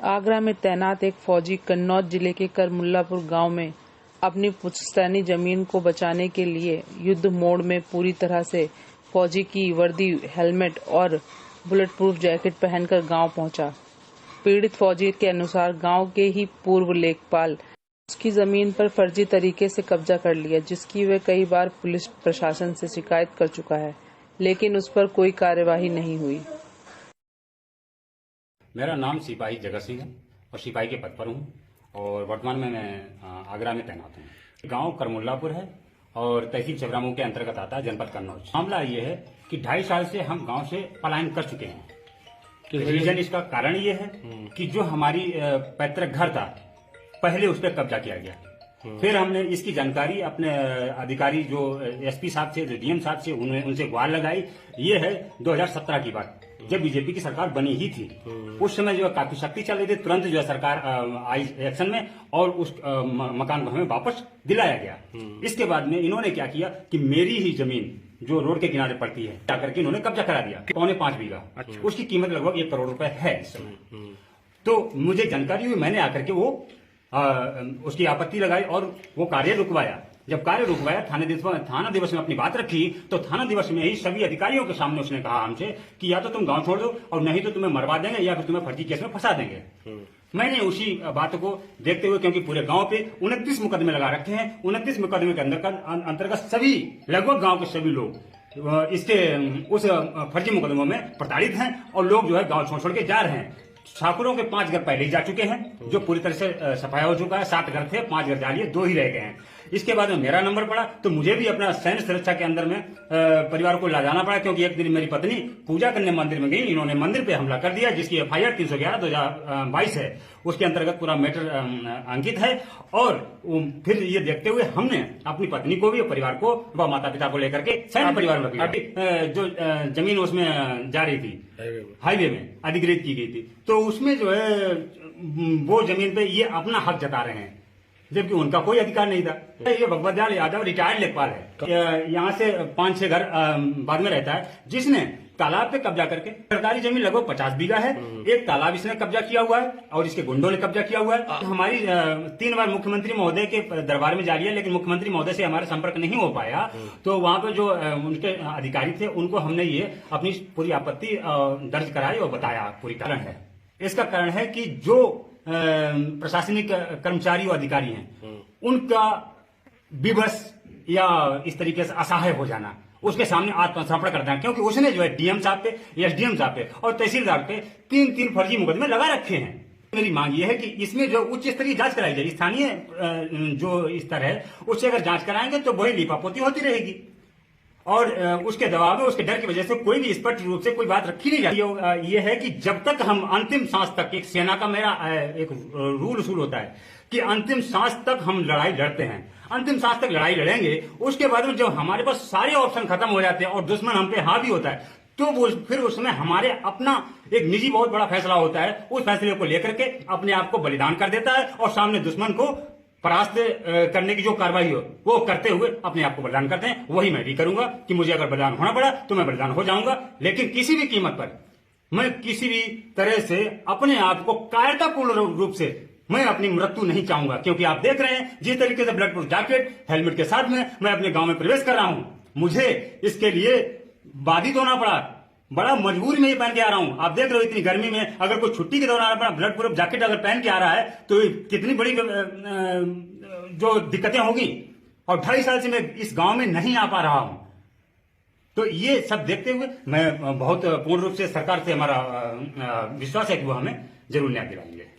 आगरा में तैनात एक फौजी कन्नौज जिले के करमुल्लापुर गांव में अपनी पुश्तैनी जमीन को बचाने के लिए युद्ध मोड में पूरी तरह से फौजी की वर्दी, हेलमेट और बुलेट प्रूफ जैकेट पहनकर गांव पहुंचा। पीड़ित फौजी के अनुसार गांव के ही पूर्व लेखपाल उसकी जमीन पर फर्जी तरीके से कब्जा कर लिया, जिसकी वह कई बार पुलिस प्रशासन से शिकायत कर चुका है, लेकिन उस पर कोई कार्यवाही नहीं हुई। मेरा नाम सिपाही जगत सिंह है और सिपाही के पद पर हूँ और वर्तमान में मैं आगरा में तैनात हूँ। गांव करमुल्लापुर है और तहसील चबरामऊ के अंतर्गत आता है, जनपद कन्नौज। मामला ये है कि 2.5 साल से हम गांव से पलायन कर चुके हैं। रीजन इसका कारण ये है कि जो हमारी पैतृक घर था, पहले उस पर कब्जा किया गया। फिर हमने इसकी जानकारी अपने अधिकारी जो एसपी साहब से, जो डीएम साहब से, उनसे गुहार लगाई। ये है 2017 की बात, जब बीजेपी की सरकार बनी ही थी। उस समय जो काफी शक्ति चल रही थी, तुरंत जो है सरकार आई एक्शन में और उस मकान को हमें वापस दिलाया गया। इसके बाद में इन्होंने क्या किया कि मेरी ही जमीन जो रोड के किनारे पड़ती है, जाकर के इन्होंने कब्जा करा दिया, 4.25 बीघा। उसकी कीमत लगभग 1 करोड़ रुपए है इस समय। तो मुझे जानकारी हुई, मैंने आकर के वो उसकी आपत्ति लगाई और वो कार्य रुकवाया। जब कार्य रुकवाया, थाना दिवस में अपनी बात रखी, तो थाना दिवस में ही सभी अधिकारियों के सामने उसने कहा हमसे कि या तो तुम गांव छोड़ दो और नहीं तो तुम्हें मरवा देंगे या फिर तुम्हें फर्जी केस में फंसा देंगे। मैंने उसी बात को देखते हुए, क्योंकि पूरे गांव पे 29 मुकदमे लगा रखे हैं, 29 मुकदमे के अंतर्गत सभी, लगभग गांव के सभी लोग इसके उस फर्जी मुकदमों में प्रताड़ित हैं और लोग जो है गांव छोड़ के जा रहे हैं। ठाकुरों के 5 घर पहले ही जा चुके हैं, जो पूरी तरह से सफाया हो चुका है। 7 घर थे, 5 घर जा लिए, 2 ही रह गए हैं। इसके बाद में मेरा नंबर पड़ा तो मुझे भी अपना सैन्य सुरक्षा के अंदर में परिवार को ला जाना पड़ा, क्योंकि एक दिन मेरी पत्नी पूजा करने मंदिर में गई, इन्होंने मंदिर पे हमला कर दिया, जिसकी FIR 311/2022 है। उसके अंतर्गत पूरा मैटर अंकित है। और फिर ये देखते हुए हमने अपनी पत्नी को भी, परिवार को व माता पिता को लेकर के सैन्य परिवार में जो जमीन उसमें जा रही थी, हाईवे में अधिग्रहित की गई थी, तो उसमें जो है वो जमीन पे ये अपना हक जता रहे हैं, जबकि उनका कोई अधिकार नहीं था। ये भगवत दयाल यादव रिटायर्ड लेखपाल है, यहाँ से 5-6 घर बाद में रहता है, जिसने तालाब पे कब्जा करके, सरकारी जमीन लगभग 50 बीघा है, एक तालाब इसने कब्जा किया हुआ है और इसके गुंडों ने कब्जा किया हुआ है। हमारी 3 बार मुख्यमंत्री महोदय के दरबार में जा रही है, लेकिन मुख्यमंत्री महोदय से हमारा संपर्क नहीं हो पाया। तो वहां पे जो उनके अधिकारी थे, उनको हमने ये अपनी पूरी आपत्ति दर्ज कराई और बताया पूरी कारण है। इसका कारण है कि जो प्रशासनिक कर्मचारी और अधिकारी हैं, उनका विवश या इस तरीके से असहाय हो जाना, उसके सामने आत्मसमर्पण कर देना, क्योंकि उसने जो है डीएम साहब पे, एसडीएम साहब पे और तहसीलदार पे 3 फर्जी मुकदमे लगा रखे हैं। मेरी मांग यह है कि इसमें जो उच्च स्तरीय जांच कराई जाए। स्थानीय जो स्तर है उससे अगर जांच कराएंगे तो वही लीपापोती होती रहेगी और उसके दबाव में, उसके डर की वजह से कोई भी स्पष्ट रूप से कोई बात रखी नहीं जाती। ये है कि जब तक हम अंतिम सांस तक, एक सेना का मेरा एक रूल उसूल होता है कि अंतिम सांस तक हम लड़ाई लड़ते हैं, अंतिम सांस तक लड़ाई लड़ेंगे। उसके बाद में जब हमारे पास सारे ऑप्शन खत्म हो जाते हैं और दुश्मन हम पे हावी होता है, तो वो फिर उसमें हमारे अपना एक निजी बहुत बड़ा फैसला होता है। उस फैसले को लेकर के अपने आप को बलिदान कर देता है और सामने दुश्मन को परास्त करने की जो कार्रवाई हो वो करते हुए अपने आप को बलिदान करते हैं। वही मैं भी करूंगा कि मुझे अगर बलिदान होना पड़ा तो मैं बलिदान हो जाऊंगा, लेकिन किसी भी कीमत पर मैं किसी भी तरह से अपने आप को कायरतापूर्ण रूप से मैं अपनी मृत्यु नहीं चाहूंगा। क्योंकि आप देख रहे हैं जिस तरीके से ब्लड प्रूफ जैकेट, हेलमेट के साथ में मैं अपने गांव में प्रवेश कर रहा हूं, मुझे इसके लिए बाधित होना पड़ा, बड़ा मजबूरी में ही पहन के आ रहा हूं। आप देख रहे हो इतनी गर्मी में अगर कोई छुट्टी के दौरान अपना ब्लड प्रूफ जैकेट अगर पहन के आ रहा है तो कितनी बड़ी जो दिक्कतें होगी। और 2.5 साल से मैं इस गांव में नहीं आ पा रहा हूं। तो ये सब देखते हुए मैं बहुत पूर्ण रूप से, सरकार से हमारा विश्वास है कि वो हमें जरूर न्याय दिलाएंगे।